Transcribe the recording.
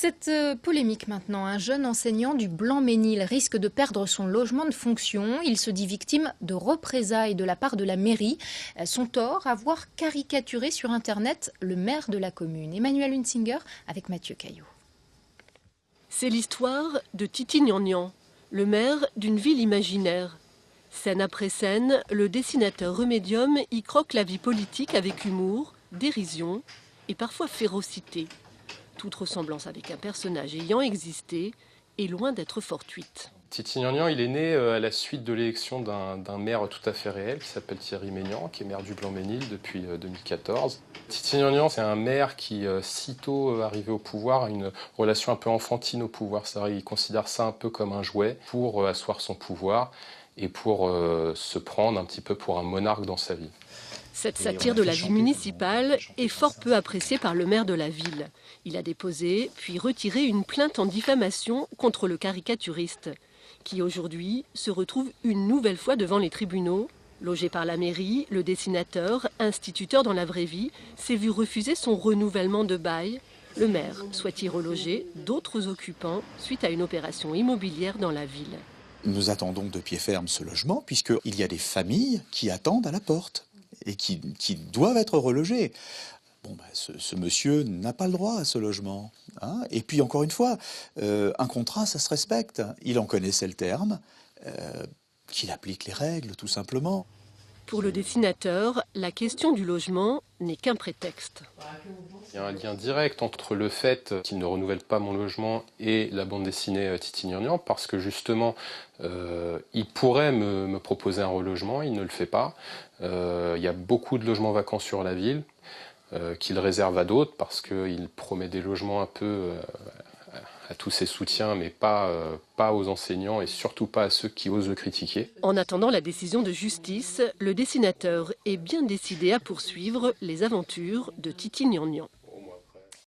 Cette polémique maintenant, un jeune enseignant du Blanc-Mesnil risque de perdre son logement de fonction. Il se dit victime de représailles de la part de la mairie. Son tort, avoir caricaturé sur Internet le maire de la commune. Emmanuel Hunsinger avec Mathieu Caillot. C'est l'histoire de Titi Gnangnan, le maire d'une ville imaginaire. Scène après scène, le dessinateur Remedium y croque la vie politique avec humour, dérision et parfois férocité. Toute ressemblance avec un personnage ayant existé est loin d'être fortuite. Titi Gnangnan, il est né à la suite de l'élection d'un maire tout à fait réel qui s'appelle Thierry Maignan, qui est maire du Blanc-Mesnil depuis 2014. Titi Gnangnan, c'est un maire qui, sitôt arrivé au pouvoir, a une relation un peu enfantine au pouvoir. C'est-à-dire, il considère ça un peu comme un jouet pour asseoir son pouvoir et pour se prendre un petit peu pour un monarque dans sa vie. Cette satire de la vie municipale est fort peu appréciée par le maire de la ville. Il a déposé, puis retiré une plainte en diffamation contre le caricaturiste, qui aujourd'hui se retrouve une nouvelle fois devant les tribunaux. Logé par la mairie, le dessinateur, instituteur dans la vraie vie, s'est vu refuser son renouvellement de bail. Le maire souhaite y reloger d'autres occupants suite à une opération immobilière dans la ville. Nous attendons de pied ferme ce logement puisqu'il y a des familles qui attendent à la porte et qui doivent être relogées. Bon, ce monsieur n'a pas le droit à ce logement. Hein. Et puis, encore une fois, un contrat, ça se respecte. Il en connaissait le terme, qu'il applique les règles, tout simplement. Pour le dessinateur, la question du logement n'est qu'un prétexte. Il y a un lien direct entre le fait qu'il ne renouvelle pas mon logement et la bande dessinée Titi Gnangnan, parce que justement, il pourrait me proposer un relogement, il ne le fait pas. Il y a beaucoup de logements vacants sur la ville qu'il réserve à d'autres, parce qu'il promet des logements un peu à tous ses soutiens, mais pas aux enseignants et surtout pas à ceux qui osent le critiquer. En attendant la décision de justice, le dessinateur est bien décidé à poursuivre les aventures de Titi Gnangnan.